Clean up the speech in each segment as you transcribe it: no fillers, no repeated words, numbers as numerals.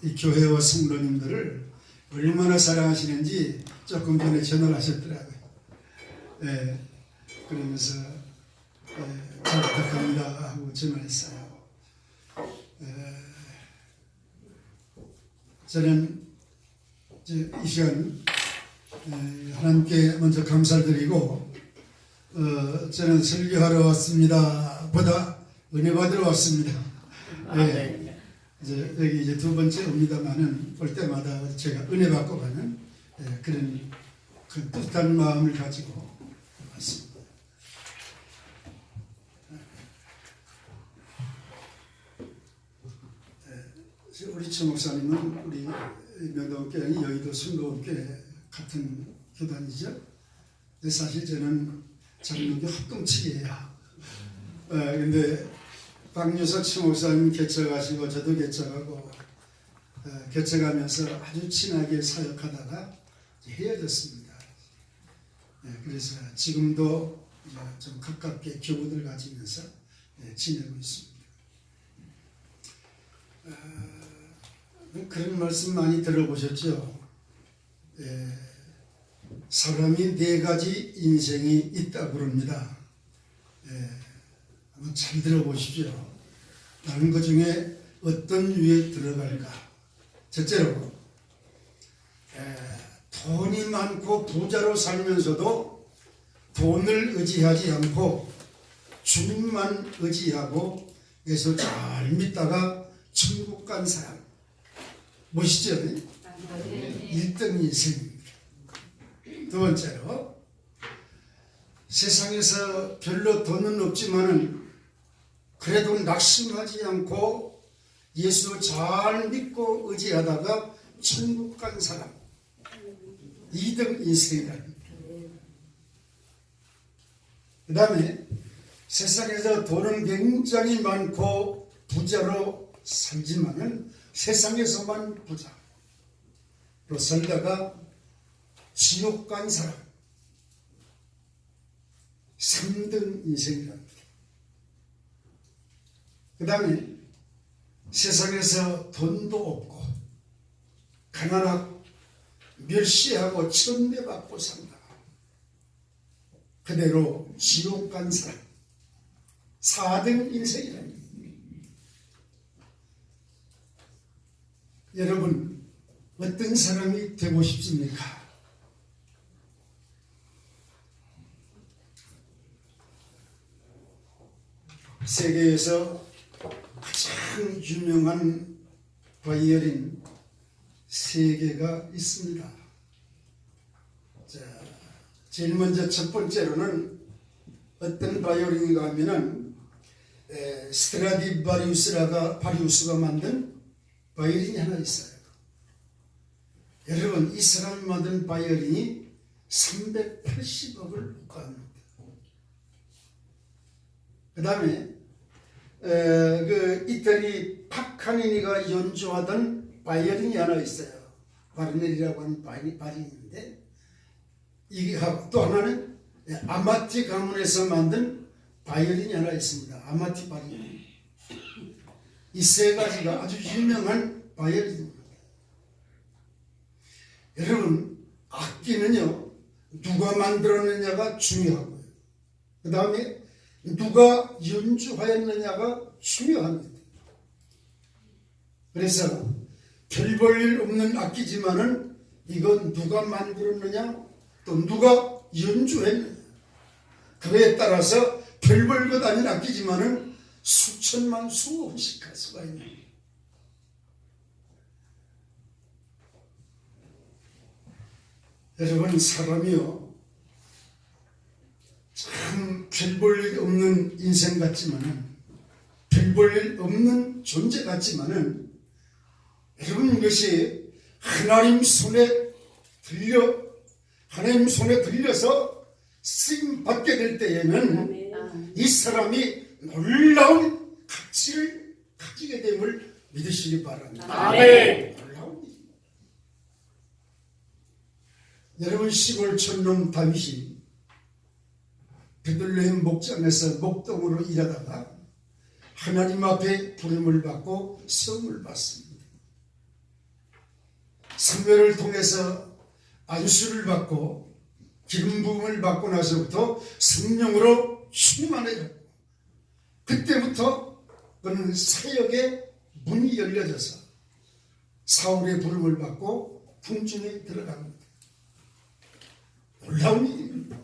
이 교회와 성도님들을 얼마나 사랑하시는지 조금 전에 전화를 하셨더라고요. 예, 그러면서 잘 부탁합니다 하고 전화했어요. 저는 이 시간 하나님께 먼저 감사를 드리고 저는 설교하러 왔습니다 보다 은혜 받으러 왔습니다. 네. 여기 이제 두 번째 옵니다만은 올 때마다 제가 은혜 받고 가는 그런 그 뜻한 마음을 가지고 왔습니다. 우리 최 목사님은 우리 명동교회 여의도 순도교회 같은 교단이죠. 사실 저는 장로교 합동측이에요. 근데 박유석 최 목사님 개척하시고 저도 개척하고 개척하면서 아주 친하게 사역하다가 헤어졌습니다. 그래서 지금도 좀 가깝게 교우들 가지면서 지내고 있습니다. 그런 말씀 많이 들어보셨죠? 사람이 네 가지 인생이 있다고 그럽니다. 한번 잘 들어보십시오. 나는 그 중에 어떤 유에 들어갈까? 첫째로 돈이 많고 부자로 살면서도 돈을 의지하지 않고 주님만 의지하고 예수 잘 믿다가 천국 간 사람. 멋있죠? 1등 인생입니다. 두 번째로 세상에서 별로 돈은 없지만은 그래도 낙심하지 않고 예수 잘 믿고 의지하다가 천국 간 사람. 2등 인생이랍니다. 그 다음에 세상에서 돈은 굉장히 많고 부자로 살지만은 세상에서만 부자로 살다가 지옥 간 사람. 3등 인생이랍니다. 그 다음에 세상에서 돈도 없고 가난하고 멸시하고 천대받고 산다. 그대로 지옥 간 사람. 4등 인생이랍니다. 여러분 어떤 사람이 되고 싶습니까? 세계에서 가장 유명한 바이올린 3개가 있습니다. 자, 제일 먼저 첫 번째로는 어떤 바이올린인가 하면은 스트라디바리우스가 만든 바이올린이 하나 있어요. 여러분 이 사람이 만든 바이올린이 380억을 호가합니다. 그 다음에 그 이태리 파카니니가 연주하던 바이올린이 하나 있어요. 바르넬이라고 하는 바이올린인데 이게 또 하나는 아마티 가문에서 만든 바이올린이 하나 있습니다. 아마티 바이올린. 이 3가지가 아주 유명한 바이올린입니다. 여러분 악기는요 누가 만들었느냐가 중요하고요. 그 다음에 누가 연주하였느냐가 중요합니다. 그래서 별 볼 일 없는 악기지만은 이건 누가 만들었느냐 또 누가 연주했느냐 그거에 따라서 별 볼 것 아닌 악기지만은 수천만 수억씩 할 수가 있는. 여러분 사람이요 참 별 볼 일 없는 인생 같지만은 별 볼 일 없는 존재 같지만은 여러분 이것이 하나님 손에 들려서 쓰임 받게 될 때에는 이 사람이 놀라운 가치를 가지게 됨을 믿으시기 바랍니다. 아멘. 여러분 시골 촌놈 다윗이 베들레헴 목장에서 목동으로 일하다가 하나님 앞에 부름을 받고 성을 받습니다. 사무엘을 통해서 안수를 받고 기름 부음을 받고 나서부터 성령으로 충만해졌고, 그때부터 그는 사역의 문이 열려져서 사울의 부름을 받고 궁중에 들어갑니다. 놀라운 일입니다.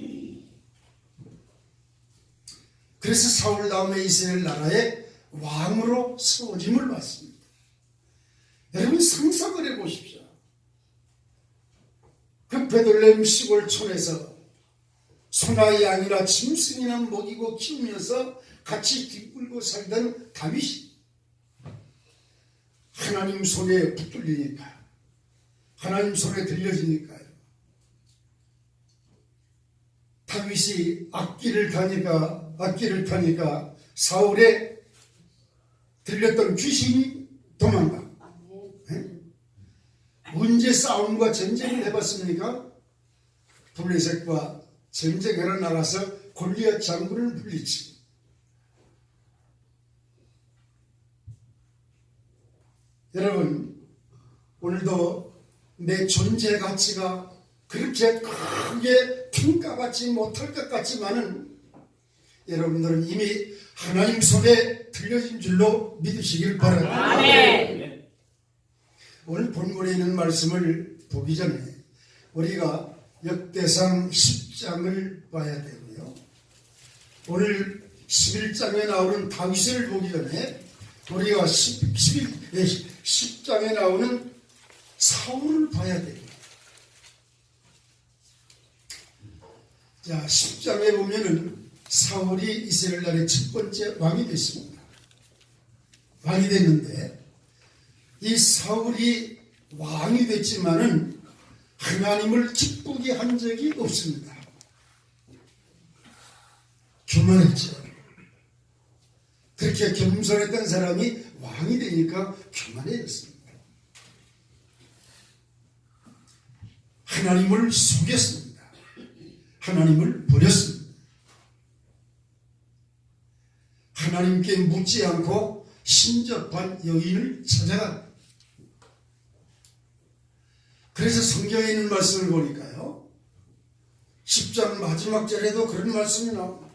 그래서 사울 다음에 이스라엘 나라의 왕으로 세워짐을 받습니다. 여러분 상상을 해보십시오. 그 베들레헴 시골촌에서 소나 양이나 짐승이나 먹이고 키우면서 같이 뒷굴고 살던 다윗이 하나님 손에 붙들리니까, 하나님 손에 들려지니까요, 다윗이 악기를 타니까 사울에 들렸던 귀신이 도망가. 네? 언제 싸움과 전쟁을 해봤습니까? 블레셋과 전쟁하러 나가서 골리앗 장군을 물리치고, 여러분 오늘도 내 존재 가치가 그렇게 크게 평가받지 못할 것 같지만은 여러분들은 이미 하나님 손에 들려진 줄로 믿으시길 바랍니다. 아멘. 오늘 본문에 있는 말씀을 보기 전에 우리가 역대상 10장을 봐야 되고요, 오늘 11장에 나오는 다윗을 보기 전에 우리가 10장에 나오는 사울을 봐야 됩니다. 자, 10장에 보면은 사울이 이스라엘 나라의 첫 번째 왕이 됐습니다. 왕이 됐는데 이 사울이 왕이 됐지만은 하나님을 기쁘게 한 적이 없습니다. 교만했죠. 그렇게 겸손했던 사람이 왕이 되니까 교만해졌습니다. 하나님을 속였습니다. 하나님을 버렸습니다. 하나님께 묻지 않고 신접한 여인을 찾아갑니다. 그래서 성경에 있는 말씀을 보니까요, 10장 마지막 절에도 그런 말씀이 나옵니다.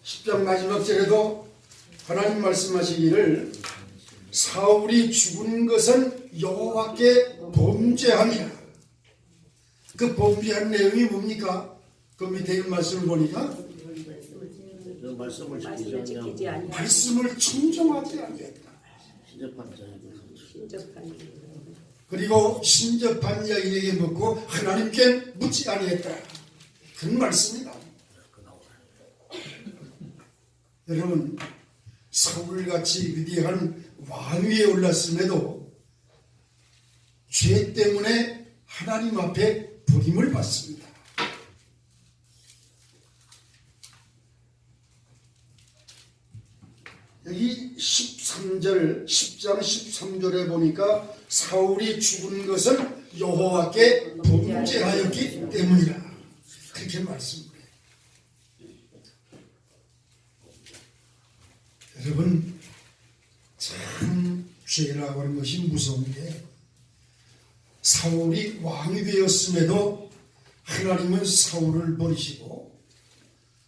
10장 마지막 절에도 하나님 말씀하시기를 사울이 죽은 것은 여호와께 범죄하니라. 그 범죄한 내용이 뭡니까? 그 밑에 있는 말씀을 보니까 말씀을 지키지 아니하고 말씀을 청종하지 않겠다. 신접한 자에게 그리고 신접한 여인에게 묻고 하나님께 묻지 아니했다. 그런 말씀이 나옵니다. 여러분 사울같이 위대한 왕위에 올랐음에도 죄 때문에 하나님 앞에 버림을 받습니다. 여기 13절, 10장 13절에 보니까 사울이 죽은 것은 여호와께 범죄하였기 때문이라, 그렇게 말씀해요. 여러분 참 죄라고 하는 것이 무서운 게, 사울이 왕이 되었음에도 하나님은 사울을 버리시고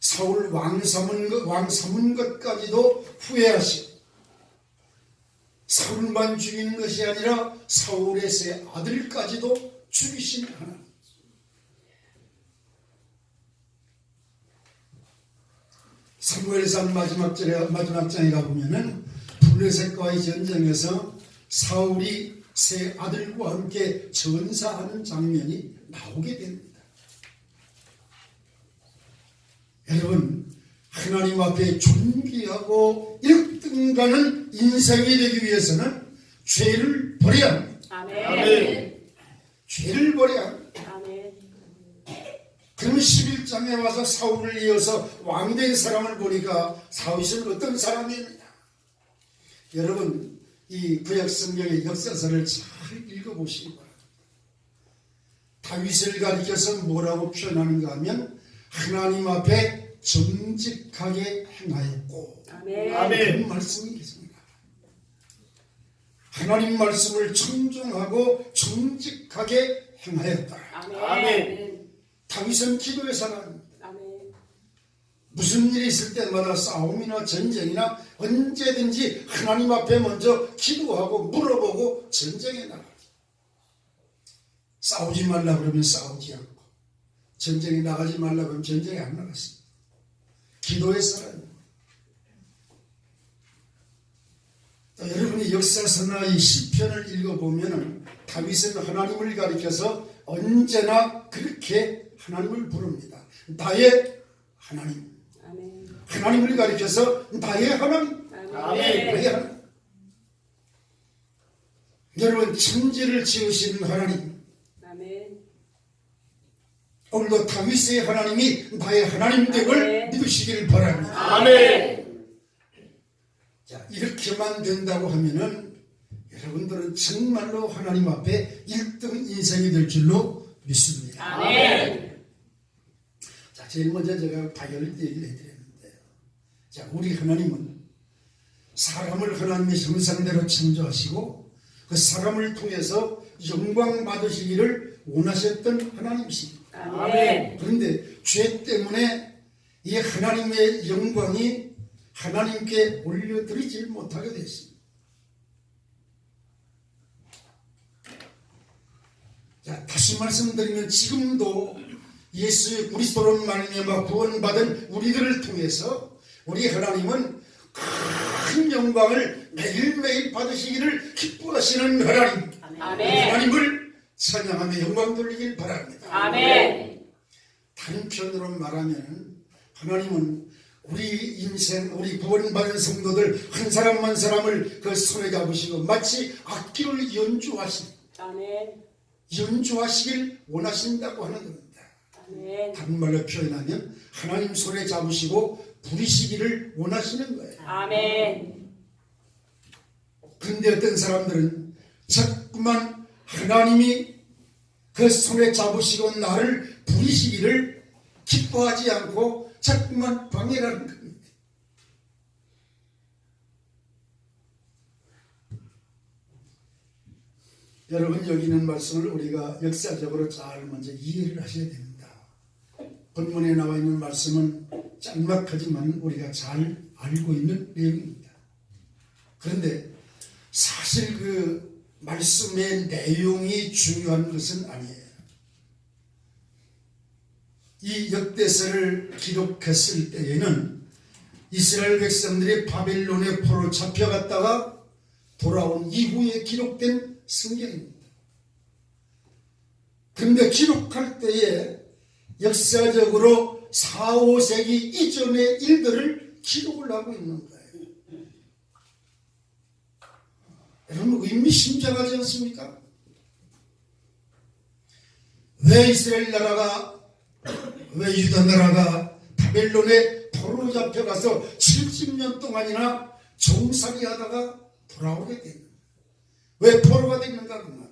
사울 왕 삼은 것까지도 후회하시고, 사울만 죽이는 것이 아니라 사울의 세 아들까지도 죽이신 하나님. 사무엘상 마지막 장에 가보면은 블레셋과의 전쟁에서 사울이 세 아들과 함께 전사하는 장면이 나오게 됩니다. 여러분 하나님 앞에 존귀하고 1등 가는 인생이 되기 위해서는 죄를 버려야 합니다. 아멘. 죄를 버려야 합니다. 아멘. 그러면 11장에 와서 사울을 이어서 왕이 된 사람을 보니까 다윗은 어떤 사람이었느냐. 여러분 이 구약 성경의 역사서를 잘 읽어보시기 바랍니다. 다윗을 가리켜서 뭐라고 표현하는가 하면 하나님 앞에 정직하게 행하였고, 아멘. 그런 말씀이 있습니다. 하나님 말씀을 청종하고 정직하게 행하였다. 아멘. 다윗은 기도의 사람입니다. 아멘. 무슨 일이 있을 때마다 싸움이나 전쟁이나 언제든지 하나님 앞에 먼저 기도하고 물어보고 전쟁에 나가요. 싸우지 말라 그러면 싸우지 않고 전쟁에 나가지 말라 그러면 전쟁에 안 나갔습니다. 기도의 사람입니다. 여러분이 역사서나 이 시편을 읽어보면 다윗은 하나님을 가리켜서 언제나 그렇게 하나님을 부릅니다. 나의 하나님. 아멘. 하나님을 가리켜서 나의 하나님. 아멘. 나의 하나님. 여러분 천지를 지으시는 하나님. 아멘. 오늘도 다윗의 하나님이 나의 하나님 됨을 믿으시길 바랍니다. 아멘. 자, 이렇게만 된다고 하면은 여러분들은 정말로 하나님 앞에 1등 인생이 될 줄로 믿습니다. 아멘. 자, 제일 먼저 제가 다혈 얘기를 해드렸는데요. 자, 우리 하나님은 사람을 하나님의 형상대로 창조하시고 그 사람을 통해서 영광 받으시기를 원하셨던 하나님이십니다. 아멘. 그런데 죄 때문에 이 하나님의 영광이 하나님께 올려드리지 못하게 됐습니다. 자, 다시 말씀드리면 지금도 예수 그리스도로 말미암아 구원받은 우리들을 통해서 우리 하나님은 큰 영광을 매일매일 받으시기를 기뻐하시는 하나님. 아멘. 하나님을 찬양하며 영광 돌리길 바랍니다. 아멘. 다른 편으로 말하면 하나님은 우리 인생, 우리 구원받은 성도들 한 사람 한 사람을 그 손에 잡으시고 마치 악기를 연주하시길 원하신다고 하는 겁니다. 아멘. 다른 말로 표현하면 하나님 손에 잡으시고 부리시기를 원하시는 거예요. 아멘. 그런데 어떤 사람들은 자꾸만 하나님이 그 손에 잡으시고 나를 부리시기를 기뻐하지 않고 자꾸만 방해를 하는 겁니다. 여러분 여기 있는 말씀을 우리가 역사적으로 잘 먼저 이해를 하셔야 됩니다. 본문에 나와 있는 말씀은 짤막하지만 우리가 잘 알고 있는 내용입니다. 그런데 사실 그 말씀의 내용이 중요한 것은 아니에요. 이 역대서를 기록했을 때에는 이스라엘 백성들이 바벨론의 포로 잡혀갔다가 돌아온 이후에 기록된 성경입니다. 그런데 기록할 때에 역사적으로 4, 5세기 이전의 일들을 기록을 하고 있는 거예요. 여러분 의미심장하지 않습니까? 왜 이스라엘 나라가 왜 유다 나라가 바벨론에 포로 잡혀가서 70년 동안이나 종살이 하다가 돌아오게 됐는가? 왜 포로가 됐는가 그 말.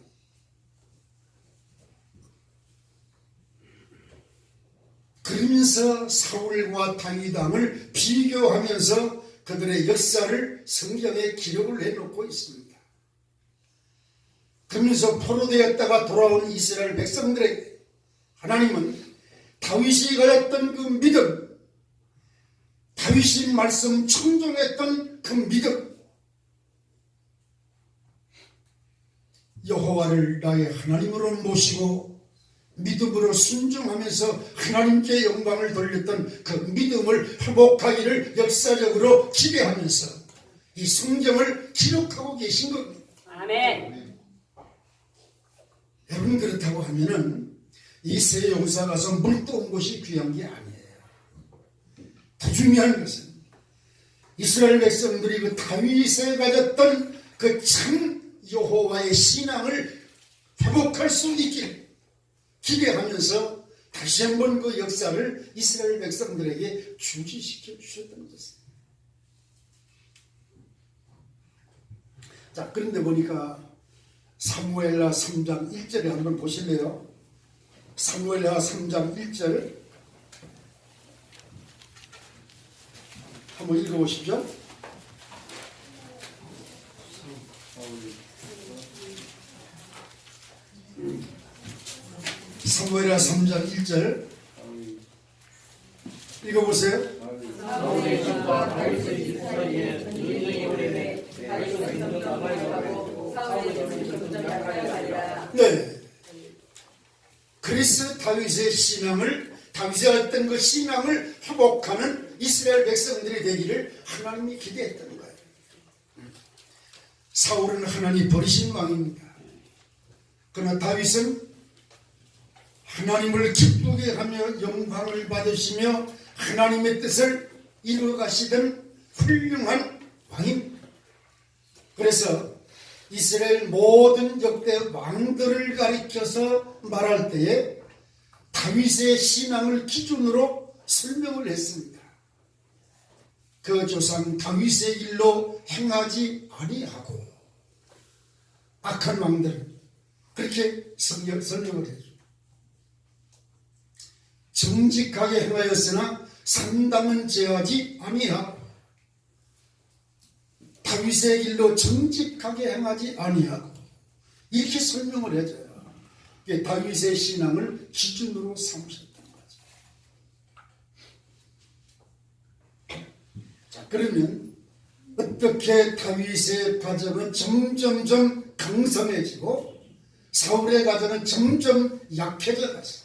그러면서 사울과 다윗 왕을 비교하면서 그들의 역사를 성경에 기록을 해놓고 있습니다. 그러면서 포로되었다가 돌아온 이스라엘 백성들에게 하나님은 다윗이 가졌던 그 믿음, 다윗이 말씀 청종했던 그 믿음, 여호와를 나의 하나님으로 모시고 믿음으로 순종하면서 하나님께 영광을 돌렸던 그 믿음을 회복하기를 역사적으로 기대하면서 이 성경을 기록하고 계신 겁니다. 아멘. 여러분 그렇다고 하면은 이 새 용사 가서 물 떠온 것이 귀한 게 아니에요. 더 중요한 것은 이스라엘 백성들이 그 다윗에 가졌던 그 참 여호와의 신앙을 회복할 수 있기를 기대하면서 다시 한번 그 역사를 이스라엘 백성들에게 주지시켜 주셨던 것입니다. 자, 그런데 보니까 사무엘하 3장 1절에 한번 보실래요? 사무엘하 3장 1절 한번 읽어보십시오. 사무엘하 3장 1절 읽어보세요. 사울의 집과 다윗의 집 사이에 전쟁이 오래돼 다윗은 전쟁을 하고 사울의 집은 전쟁을 하리라. 네. 그리스 다윗의 신앙을 다윗의 어떤 그 신앙을 회복하는 이스라엘 백성들이 되기를 하나님이 기대했던 거예요. 사울은 하나님 버리신 왕입니다. 그러나 다윗은 하나님을 기쁘게 하며 영광을 받으시며 하나님의 뜻을 이루어가시던 훌륭한 왕입니다. 그래서 이스라엘 모든 역대 왕들을 가리켜서 말할 때에 다윗의 신앙을 기준으로 설명을 했습니다. 그 조상 다윗의 일로 행하지 아니하고 악한 왕들 그렇게 설명을 해줘. 정직하게 행하였으나 상담은 제하지 아니하고 다윗의 길로 정직하게 행하지 아니하고 이렇게 설명을 해줘요. 이게 다윗의 신앙을 기준으로 삼으셨던 거죠. 자, 그러면 어떻게 다윗의 가정은 점점점 강성해지고 사울의 가정은 점점 약해져 갔어요.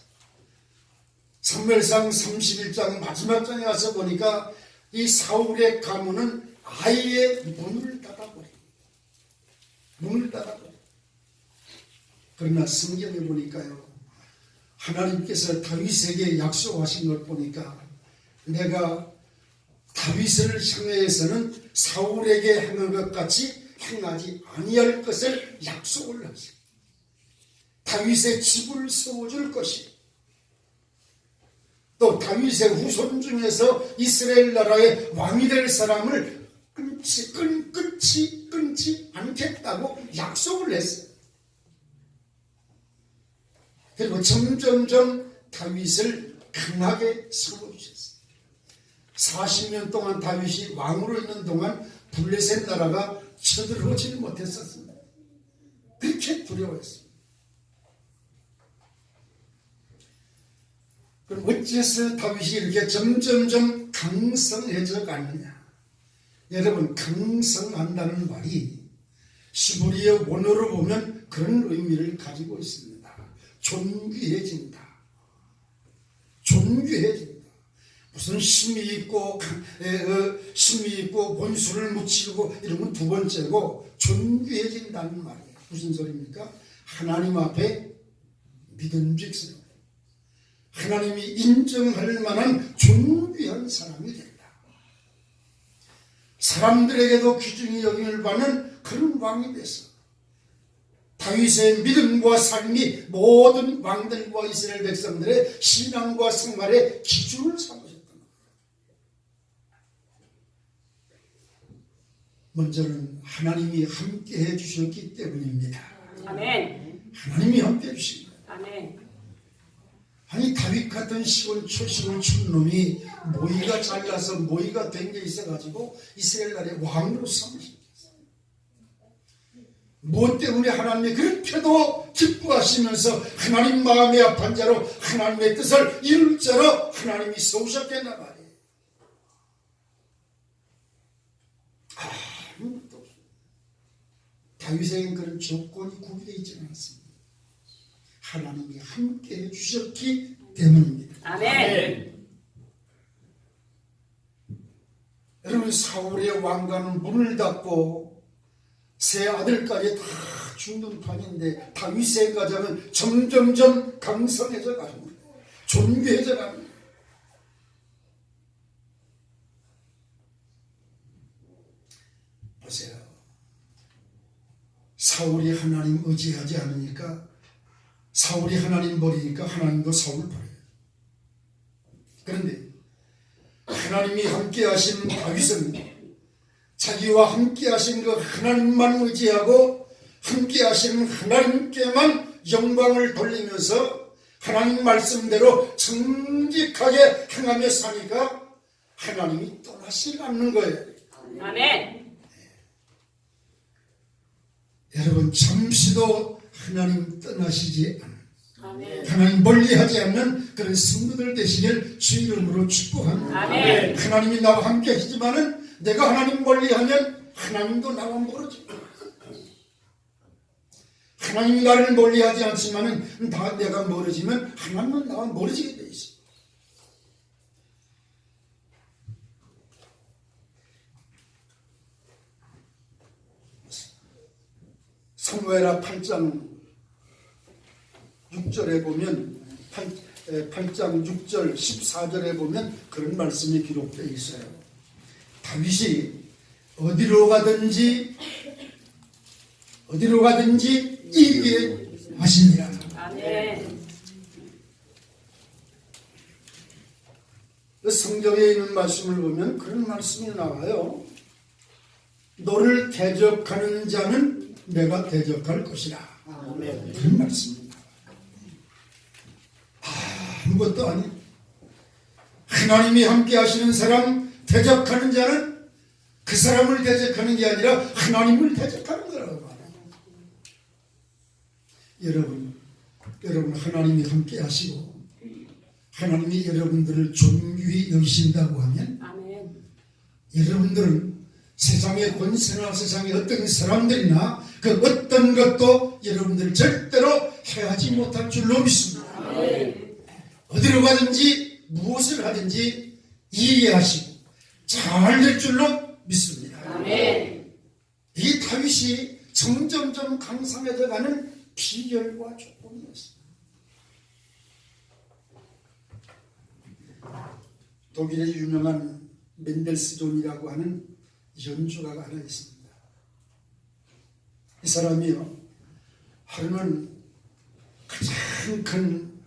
사무엘상 31장 마지막 장에 와서 보니까 이 사울의 가문은 아예 문을 닫아버립니다. 문을 닫아버립니다. 그러나 성경에 보니까요, 하나님께서 다윗에게 약속하신 걸 보니까 내가 다윗을 향해서는 사울에게 행한 것 같이 행하지 아니할 것을 약속을 하시고 다윗의 집을 세워줄 것이 또 다윗의 후손 중에서 이스라엘 나라의 왕이 될 사람을 끊지 않겠다고 약속을 했어요. 그리고 점점점 다윗을 강하게 세워주셨어요. 40년 동안 다윗이 왕으로 있는 동안 블레셋 나라가 쳐들어오지 못했었습니다. 그렇게 두려워했습니다. 그럼 어째서 다윗이 이렇게 점점점 강성해져 가느냐? 여러분, 강성한다는 말이 시브리어 원어로 보면 그런 의미를 가지고 있습니다. 존귀해진다. 존귀해진다. 무슨 힘이 있고 권수를 묻히고 이런 건 두 번째고 존귀해진다는 말이에요. 무슨 소리입니까? 하나님 앞에 믿음직스러워. 하나님이 인정할 만한 존귀한 사람이 된다. 사람들에게도 귀중히 여김을 받는 그런 왕이 돼서 다윗의 믿음과 삶이 모든 왕들과 이스라엘 백성들의 신앙과 생활의 기준을 삼으셨던 겁니다. 먼저는 하나님이 함께 해주셨기 때문입니다. 아멘. 하나님이 함께 해주신 거예요. 아멘. 아니, 다윗 같은 시골 초심을 춘 놈이 모이가 잘라서 모이가 된 게 있어가지고 이스라엘 나라의 왕으로 삼으셨어요. 무엇 때문에 하나님이 그렇게도 기뻐하시면서 하나님 마음의 합한 자로 하나님의 뜻을 이룰 자로 하나님이 세우셨겠나 말이에요. 아무것도 없어요. 다윗에겐 그런 조건이 구비되어 있지는 않습니다. 하나님이 함께 해주셨기 때문입니다. 아멘. 여러분, 사울의 왕가는 문을 닫고 세 아들까지 다 죽는 판인데 다윗의 가정은 점점점 강성해져 갑니다. 존귀해져 갑니다. 보세요. 사울이 하나님 의지하지 않으니까 사울이 하나님 버리니까 하나님도 사울 버려요. 그런데 하나님이 함께 하신 다윗은 자기와 함께 하신 그 하나님만 의지하고 함께 하시는 하나님께만 영광을 돌리면서 하나님 말씀대로 정직하게 행하며 사니까 하나님이 떠나지 않는 거예요. 아멘. 여러분, 잠시도 하나님 떠나시지 않아요. 아멘. 하나님 멀리하지 않는 그런 성도들 되시길 주 이름으로 축복합니다. 아멘. 하나님이 나와 함께 하시지만은 내가 하나님 멀리하면 하나님도 나와 멀어져. 하나님이 나를 멀리하지 않지만은 내가 멀어지면 하나님은 나와 멀어지게 돼 있어. 사무엘하 8장 6절에 보면 8장 6절 14절에 보면 그런 말씀이 기록되어 있어요. 다윗이 어디로 가든지 이기게 하시니라. 아멘. 성경에 있는 말씀을 보면 그런 말씀이 나와요. 너를 대적하는 자는 내가 대적할 것이라. 그런 말씀입니다. 아무것도 아니. 하나님이 함께 하시는 사람, 대적하는 자는 그 사람을 대적하는 게 아니라 하나님을 대적하는 거라고 말해요. 여러분 하나님이 함께 하시고 하나님이 여러분들을 존귀히 여기신다고 하면 아멘. 여러분들은 세상의 권세나 세상의 어떤 사람들이나 그 어떤 것도 여러분들 절대로 해하지 못할 줄로 믿습니다. 아멘. 어디로 가든지 무엇을 하든지 이해하시고 잘 될 줄로 믿습니다. 아멘. 이 다윗이 점점점 강성해져 가는 비결과 조건이었습니다. 독일의 유명한 멘델스존이라고 하는 연주가가 하나 있습니다. 이 사람이요, 하루는 가장 큰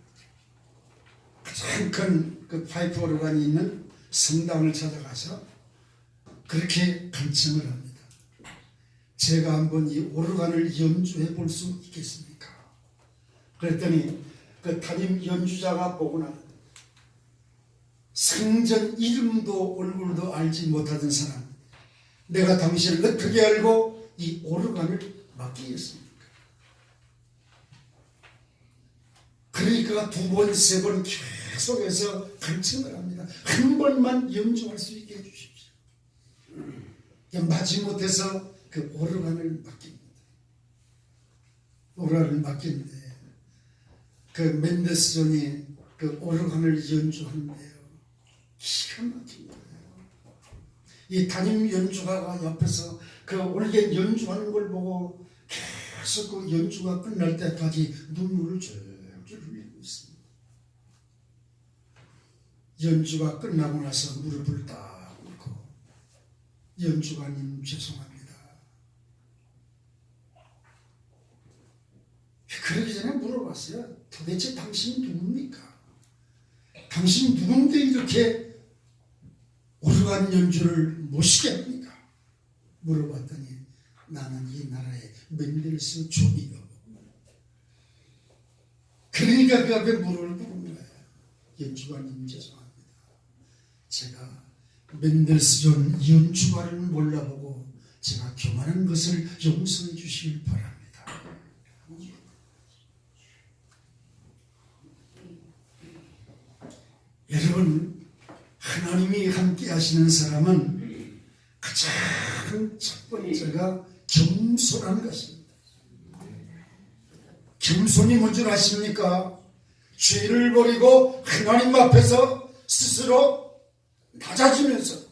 그 파이프 오르간이 있는 성당을 찾아가서 그렇게 간청을 합니다. 제가 한번 이 오르간을 연주해 볼 수 있겠습니까? 그랬더니 그 담임 연주자가 보고 나서 생전 이름도 얼굴도 알지 못하던 사람, 내가 당신을 어떻게 알고 이 오르간을 맡기겠습니까? 그러니까 두 번, 세 번 계속해서 간청을 합니다. 한 번만 연주할 수 있게 해주십시오. 마지못해서 그 오르간을 맡깁니다. 오르간을 맡기는데 그 멘데스존이 그 오르간을 연주하는데요, 기가 막힌 거예요. 이 담임 연주가가 옆에서 그 올게 연주하는 걸 보고 계속 그 연주가 끝날 때까지 눈물을 줄줄 흘리고 있습니다. 연주가 끝나고 나서 무릎을 딱 꿇고 연주가님 죄송합니다. 그러기 전에 물어봤어요. 도대체 당신이 누굽니까? 당신 누군데 이렇게 오르간 연주를 못시게 합니까? 물어봤더니 나는 이 나라의 멘델스 존이요. 그러니까 그 앞에 무릎을 꿇은 거예요. 연주가님 죄송합니다. 제가 멘델스 존 연주가를 몰라보고 제가 교만한 것을 용서해 주시길 바랍니다. 여러분, 하나님이 함께 하시는 사람은 가장 첫 번째가 겸손한 것입니다. 겸손이 뭔지 아십니까? 죄를 버리고 하나님 앞에서 스스로 낮아지면서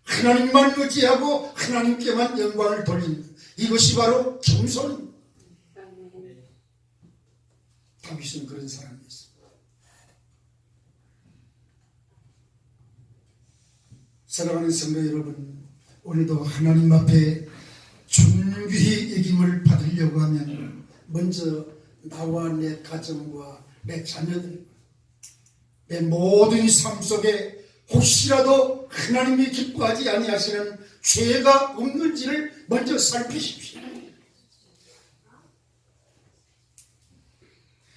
하나님만 의지하고 하나님께만 영광을 돌리는 이것이 바로 겸손입니다. 다윗은 그런 사람이었습니다. 사랑하는 성도 여러분, 오늘도 하나님 앞에 존귀히 여김을 받으려고 하면 먼저 나와 내 가정과 내 자녀들, 내 모든 삶 속에 혹시라도 하나님이 기뻐하지 아니하시는 죄가 없는지를 먼저 살피십시오.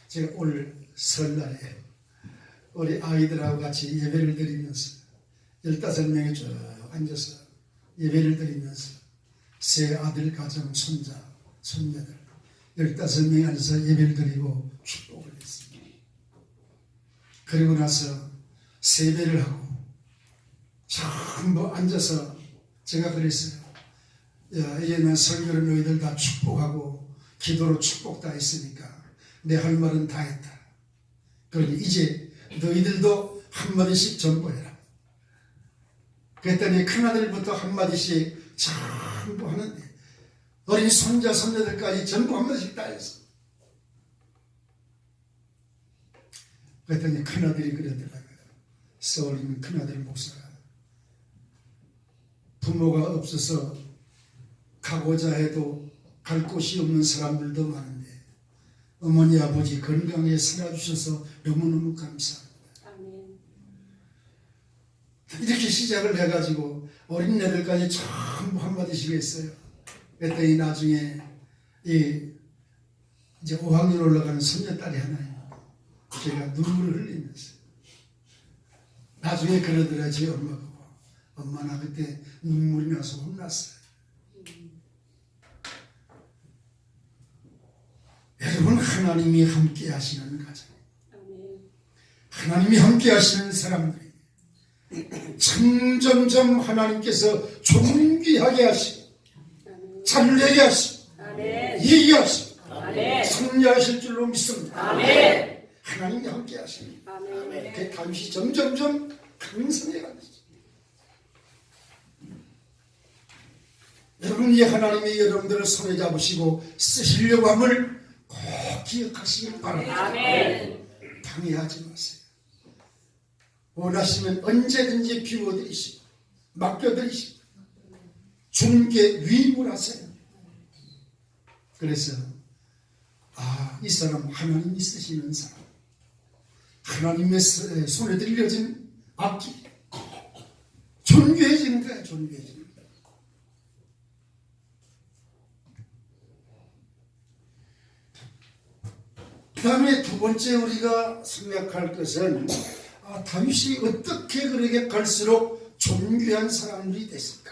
제가 오늘 설날에 우리 아이들하고 같이 예배를 드리면서 15명이 쭉 앉아서 예배를 드리면서 새 아들 가정, 손자, 손녀들 15명이 앉아서 예배를 드리고 축복을 했습니다. 그리고 나서 세배를 하고 전부 앉아서 제가 그랬어요. 야, 이제 난 설교를 너희들 다 축복하고 기도로 축복 다 했으니까 내 할 말은 다 했다. 그러니 이제 너희들도 한마디씩 전보해라. 그랬더니 큰아들부터 한마디씩 전부 하는데 어린 손자 손녀들까지 전부 한마디씩 다 했어. 그랬더니 큰아들이 그러더라고요. 서울에 있는 큰아들 목사가 부모가 없어서 가고자 해도 갈 곳이 없는 사람들도 많은데 어머니 아버지 건강에 살아주셔서 너무너무 감사합니다. 아멘. 이렇게 시작을 해가지고 어린애들까지 전부 한마디씩 했어요. 그랬더니 나중에 이제 5학년 올라가는 손녀딸이 하나예요. 제가 눈물을 흘리면서 나중에 그러더라. 제 엄마 보고 엄마 나 그때 눈물이 나서 혼났어요. 여러분, 하나님이 함께 하시는 가정, 아멘. 하나님이 함께 하시는 사람들이 점점점 하나님께서 존귀하게 하시고 잘되게 하시고 아멘. 예의하시고 아멘. 승리하실 줄로 믿습니다. 아멘. 하나님이 함께 하십니다. 아멘. 그 다윗이 점점점 강성해 가죠. 여러분, 이 하나님이 여러분들을 손에 잡으시고 쓰시려고 함을 꼭 기억하시길 바랍니다. 아멘. 방해하지 마세요. 원하시면 언제든지 비워드리시고 맡겨드리시고 주님께 위임하세요. 그래서 이 사람 하나님이 쓰시는 사람, 하나님의 손에 들려진 악기 존귀해지는 거야. 존귀해지는 거야. 그 다음에 두 번째 우리가 생각할 것은 다윗이 어떻게 그렇게 갈수록 존귀한 사람들이 됐을까?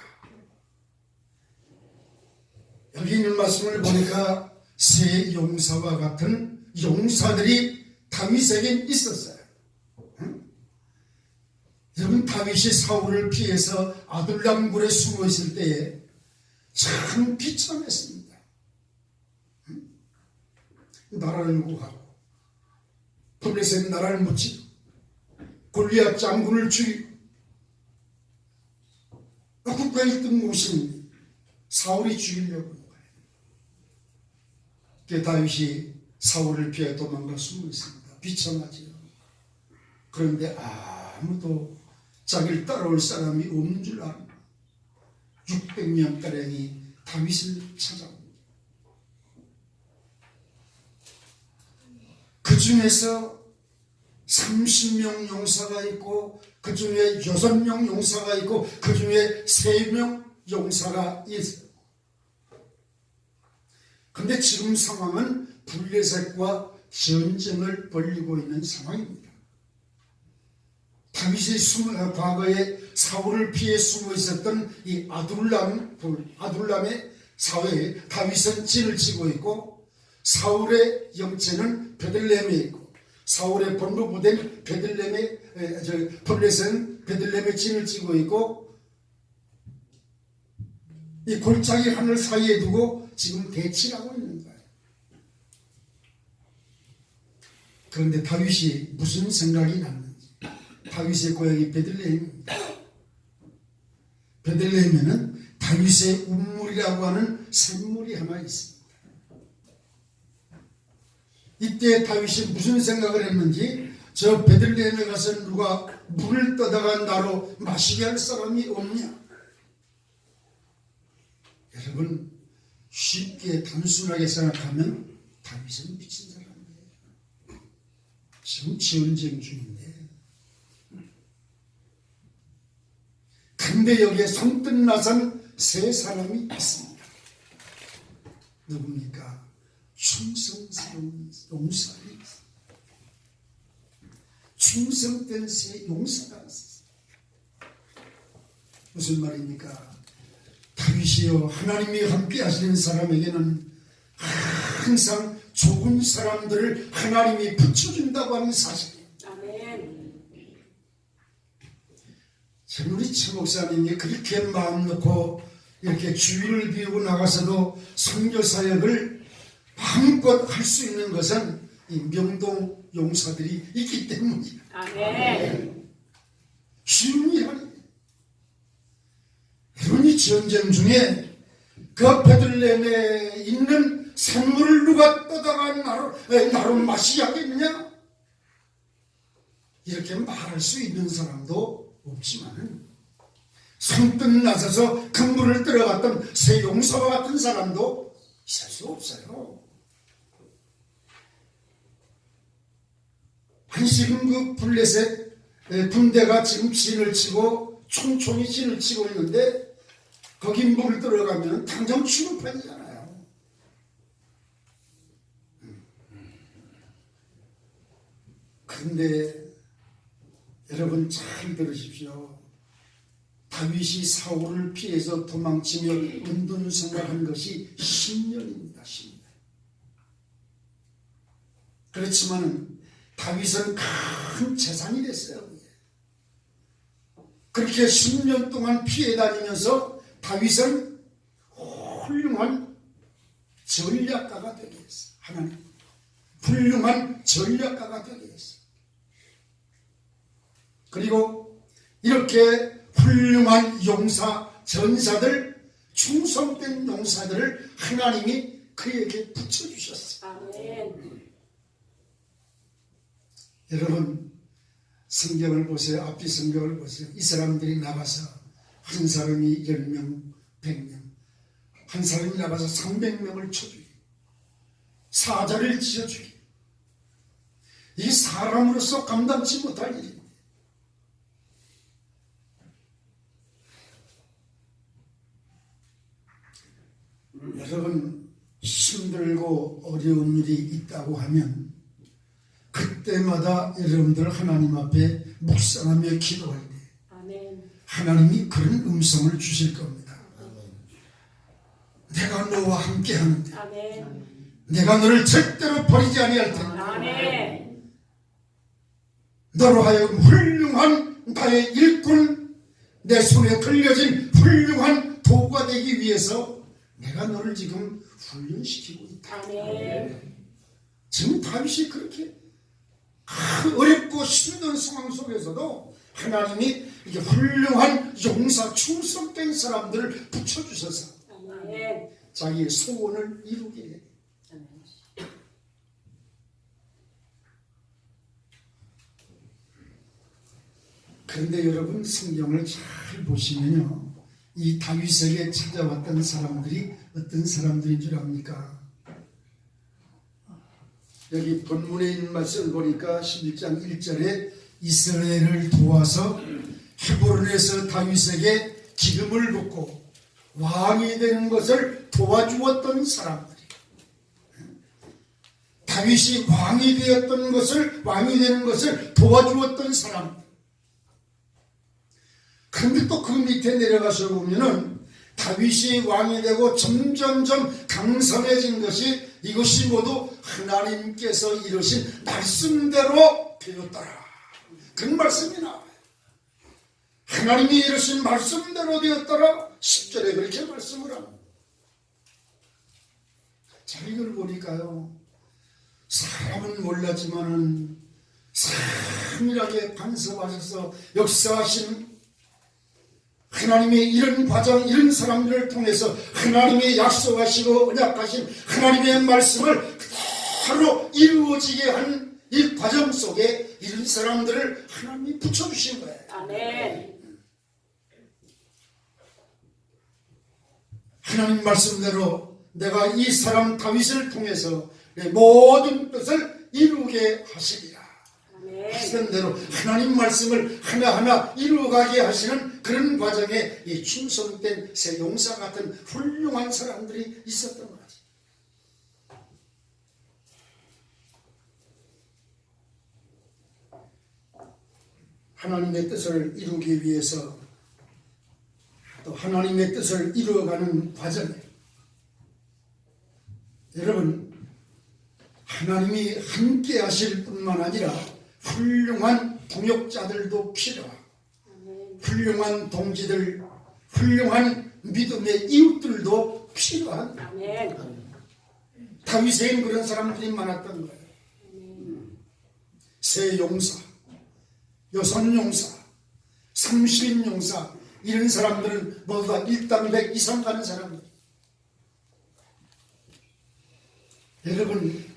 여기 있는 말씀을 보니까 세 용사와 같은 용사들이 다윗에게 있었어요. 여러분, 다윗이 사울을 피해서 아둘람 굴에 숨어 있을 때에 참 비참했습니다. 나라를 구하고 블레셋 나라를 묻히고 골리앗 장군을 죽이고 국가 1등 모신 사울이 죽이려고 하는 거예요. 그 다윗이 사울을 피해 도망가 숨어 있습니다. 비참하지요. 그런데 아무도 자기를 따라올 사람이 없는 줄 압니다. 600명가량이 다윗을 찾아옵니다. 그 중에서 30명 용사가 있고 그 중에 6명 용사가 있고 그 중에 3명 용사가 있어요. 근데 지금 상황은 블레셋과 전쟁을 벌이고 있는 상황입니다. 다윗이 과거에 사울을 피해 숨어 있었던 이 아둘람의 사회에 다윗은 진을 치고 있고 사울의 영체는 베들레헴에 있고 사울의 본부부된 블레셋은 베들레헴에 진을 치고 있고 이 골짜기 하늘 사이에 두고 지금 대치하고 있는 거예요. 그런데 다윗이 무슨 생각이 났는지. 다윗의 고향이 베들레헴입니다. 베들레헴에는 다윗의 운물이라고 하는 샘물이 하나 있습니다. 이때 다윗이 무슨 생각을 했는지 저 베들레헴에 가서 누가 물을 떠다가 나로 마시게 할 사람이 없냐. 여러분, 쉽게 단순하게 생각하면 다윗은 미친 사람이에요. 지금 전쟁 중인데. 근데 여기에 손뜻 나선 세 사람이 있습니다. 누굽니까? 충성스러운 용사들이 있습니다. 충성된 세 용사가 있습니다. 무슨 말입니까? 다윗이요, 하나님이 함께 하시는 사람에게는 항상 좋은 사람들을 하나님이 붙여준다고 하는 사실이에요. 아멘. 참 우리 최 목사님이 그렇게 마음 놓고 이렇게 주일을 비우고 나가서도 선교 사역을 마음껏 할 수 있는 것은 이 명동 용사들이 있기 때문이에요. 아멘. 쉬운 일이 아니에요. 여러분이 전쟁 중에 그 베들레헴에 있는 샘물을 누가 떠다가 나로 마시겠느냐? 이렇게 말할 수 있는 사람도 없지만 손뜻 나서서 그 물을 들어갔던 새 용사와 같은 사람도 있을 수 없어요. 아니 지금 그 블레셋 군대가 지금 진을 치고 총총히 진을 치고 있는데 거기 물 들어가면 당장 취급하잖아요. 그런데 여러분 잘 들으십시오. 다윗이 사울을 피해서 도망치며 은둔 생활한 것이 10년입니다. 10년. 그렇지만 다윗은 큰 재산이 됐어요. 그렇게 10년 동안 피해 다니면서 다윗은 훌륭한 전략가가 되게 했어요. 하나님 훌륭한 전략가가 되게 했어요. 그리고 이렇게 훌륭한 용사, 전사들, 충성된 용사들을 하나님이 그에게 붙여주셨어요. 아멘. 여러분 성경을 보세요. 앞뒤 성경을 보세요. 이 사람들이 나가서 한 사람이 10명, 100명, 한 사람이 나가서 300명을 쳐주기, 사자를 지어주기, 이 사람으로서 감당치 못할 일입니다. 여러분 힘들고 어려운 일이 있다고 하면 그때마다 여러분들 하나님 앞에 묵상하며 기도할 때 아멘. 하나님이 그런 음성을 주실 겁니다. 내가 너와 함께 하는데 아멘. 내가 너를 절대로 버리지 아니할 테니 아멘. 너로 하여금 훌륭한 나의 일꾼, 내 손에 걸려진 훌륭한 도구가 되기 위해서 내가 너를 지금 훈련시키고 있다. 아멘. 지금 다윗이 그렇게 어렵고 힘든 상황 속에서도 하나님이 이렇게 훌륭한 용사, 충성된 사람들을 붙여주셔서 아멘. 자기의 소원을 이루게 해요. 그런데 여러분 성경을 잘 보시면요, 이 다윗에게 찾아왔던 사람들이 어떤 사람들인 줄 압니까? 여기 본문에 있는 말씀을 보니까 11장 1절에 이스라엘을 도와서 헤브론에서 다윗에게 기름을 붓고 왕이 되는 것을 도와주었던 사람들이, 다윗이 왕이 되었던 것을, 왕이 되는 것을 도와주었던 사람들. 그런데 또 그 밑에 내려가서 보면은 다윗이 왕이 되고 점점점 강성해진 것이, 이것이 모두 하나님께서 이루신 말씀대로 되었더라. 그런 말씀이 나와요. 하나님이 이루신 말씀대로 되었더라. 10절에 그렇게 말씀을 합니다. 자, 이걸 보니까요, 사람은 몰랐지만은 세밀하게 간섭하셔서 역사하신 하나님의 이런 과정, 이런 사람들을 통해서 하나님의 약속하시고 언약하신 하나님의 말씀을 그대로 이루어지게 한 이 과정 속에 이런 사람들을 하나님이 붙여주신 거예요. 아멘. 하나님 말씀대로 내가 이 사람 다윗을 통해서 내 모든 뜻을 이루게 하시리라. 하시는 대로 하나님 말씀을 하나하나 이루어가게 하시는 그런 과정에 이 충성된 새 용사 같은 훌륭한 사람들이 있었던 거지. 하나님의 뜻을 이루기 위해서 또 하나님의 뜻을 이루어가는 과정에 여러분 하나님이 함께 하실 뿐만 아니라 훌륭한 동역자들도 필요하고 훌륭한 동지들, 훌륭한 믿음의 이웃들도 필요한 아멘. 다윗에겐 그런 사람들이 많았던 거예요. 새 용사, 여섯 용사, 30인 용사 이런 사람들은 모두 다 일당 100 이상 가는 사람들. 여러분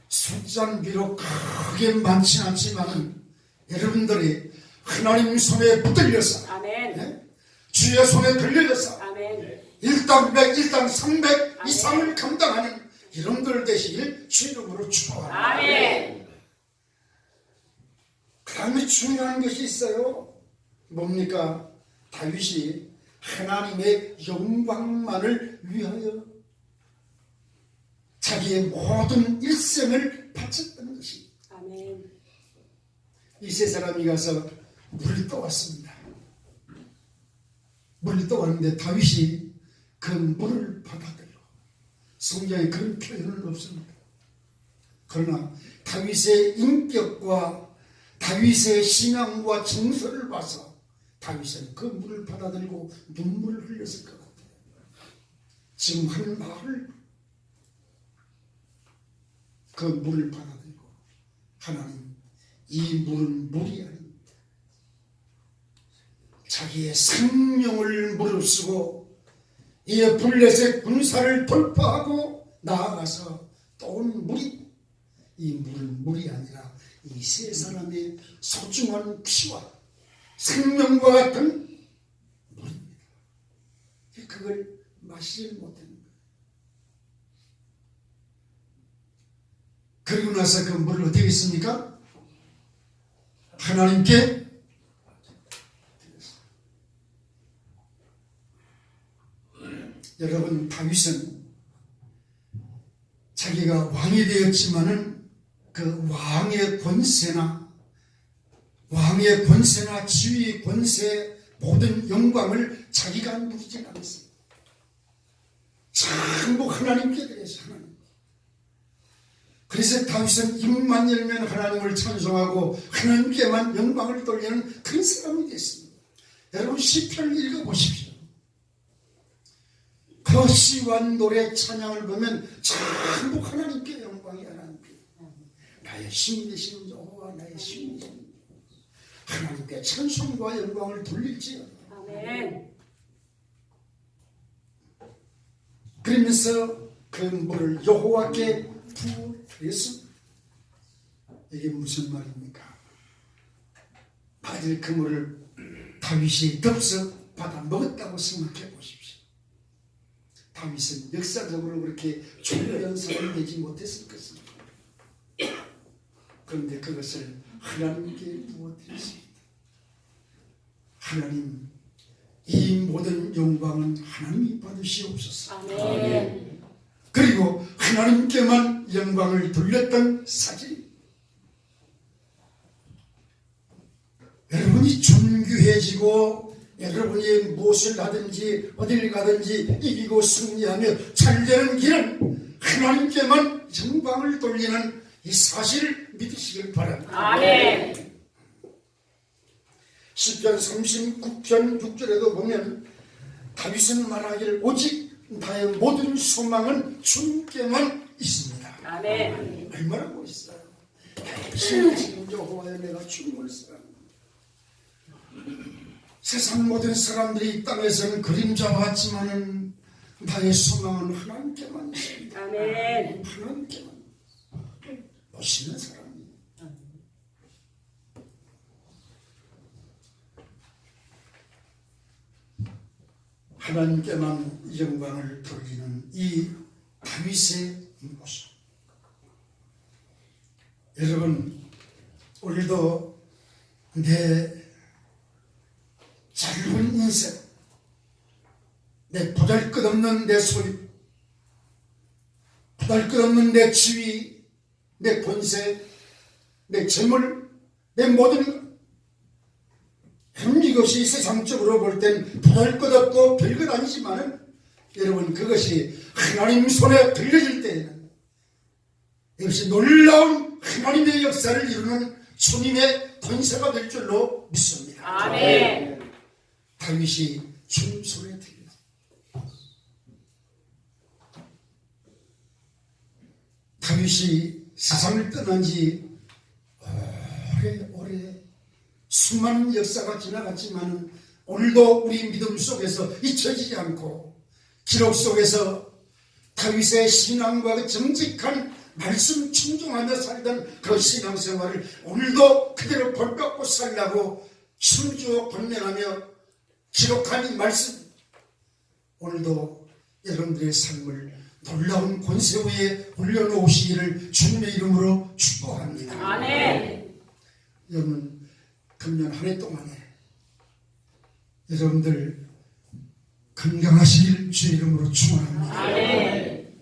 숫자는 비록 크게 많지 않지만 여러분들이 하나님 손에 붙들려서 아멘. 주의 손에 들려져서 아멘. 일당 100, 일당 300 이상을 감당하는 여러분들 되시길 주 이름으로 축복합니다. 아멘. 그 다음에 중요한 것이 있어요. 뭡니까? 다윗이 하나님의 영광만을 위하여 자기의 모든 일생을 바쳤다는 것이. 아멘. 이 세 사람이 가서 물이 떠왔습니다. 물이 떠왔는데 다윗이 그 물을 받아들여. 성경에 그런 표현은 없습니다. 그러나 다윗의 인격과 다윗의 신앙과 정서를 봐서 다윗은 그 물을 받아들고 눈물을 흘렸을 것 같아요. 지금 한 말을 그 물을 받아들고 하나님 이 물은 물이 아닙니다. 자기의 생명을 무릅쓰고 이 블레셋 군사를 돌파하고 나아가서 떠온 물이 이 물은 물이 아니라 이 세 사람의 소중한 피와 생명과 같은 물입니다. 그걸 마시지 못하는 거예요. 그리고 나서 그 물을 어떻게 했습니까? 하나님께 드렸어요. 여러분 다윗은 자기가 왕이 되었지만은 그 왕의 권세나 지위 권세 모든 영광을 자기가 누리지 않았습니다. 전부 하나님께 드렸어요. 하나님. 그래서 다윗은 입만 열면 하나님을 찬송하고 하나님께만 영광을 돌리는 그런 사람이 됐습니다. 여러분 시편을 읽어보십시오. 그 시와 노래 찬양을 보면 전부 하나님께 영광이 하나님께 나의 힘이 되시는 여호와 나의 힘이 되시는 하나님께 찬송과 영광을 돌릴지어다. 아멘. 그러면서 그 물을 여호와께 부어드렸습니다. 이게 무슨 말입니까? 받을 그 물을 다윗이 덥석 받아 먹었다고 생각해 보십시오. 다윗은 역사적으로 그렇게 존귀한 사람이 되지 못했을 것입니다. 그런데 그것을 하나님께 부어드렸습니다. 하나님, 이 모든 영광은 하나님이 받으시옵소서. 아멘. 그리고 하나님께만 영광을 돌렸던 사진. 여러분이 존귀해지고 여러분이 무엇을 하든지 어딜 가든지 이기고 승리하며 잘되는 길은 하나님께만 영광을 돌리는 이 사실을 믿으시길 바랍니다. 아멘. 시편 39편 6절에도 보면 다윗은 말하기를 오직 나의 모든 소망은 주님께만 있습니다. 아멘. 얼마나 멋있어요. 지금 여호와여 내가 주님을 사랑합니다. 세상 모든 사람들이 이 땅에서는 그림자와 같지만은 나의 소망은 하나님께만 있습니다. 아멘. 하나님께만. 멋있는 사람입니다. 하나님께만 영광을 돌리는 이 다윗의 모습. 여러분, 우리도 내 짧은 인생, 내 보잘것없는 내 소유, 보잘것없는 내 지위, 내 권세, 내 재물, 내 모든 이것이 세상적으로 볼 땐 보잘것없고 별것 아니지만은 여러분 그것이 하나님 손에 들려질 때에는 이것이 놀라운 하나님의 역사를 이루는 주님의 권세가 될 줄로 믿습니다. 아멘. 다윗이 주님 손에 들렸어요. 다윗이 세상을 떠난 지 오래 수많은 역사가 지나갔지만 오늘도 우리 믿음 속에서 잊혀지지 않고 기록 속에서 다윗의 신앙과 그 정직한 말씀 충종하며 살던 그 신앙생활을 오늘도 그대로 본받고 살라고 숨주어 번뇌하며 기록한 이 말씀, 오늘도 여러분들의 삶을 놀라운 권세 위에 올려놓으시기를 주님의 이름으로 축복합니다. 아멘. 여러분, 금년 한 해 동안에 여러분들 건강하시길 주의 이름으로 축원합니다. 아멘.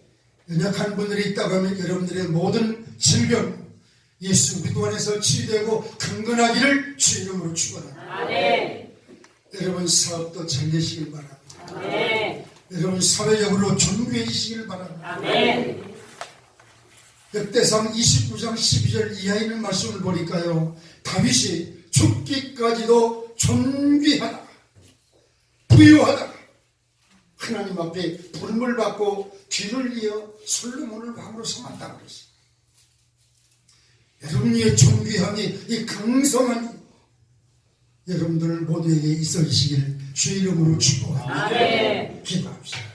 연약한 분들이 있다고 하면 여러분들의 모든 질병 예수 그리스도 안에서 치유되고 강건하기를 주의 이름으로 축원합니다. 아멘. 여러분 사업도 잘 되시길 바랍니다. 아멘. 여러분 사회적으로 존귀해지시길 바랍니다. 아멘. 역대상 29장 12절 이하에 있는 말씀을 보니까요, 다윗이 죽기까지도 존귀하다, 부유하다, 하나님 앞에 부름을 받고 뒤를 이어 솔로몬을 왕으로 삼았다고 그랬어요. 여러분의 존귀함이, 이 강성함이 여러분들 모두에게 있어지시길 주의 이름으로 축복합니다. 아멘. 기도합시다.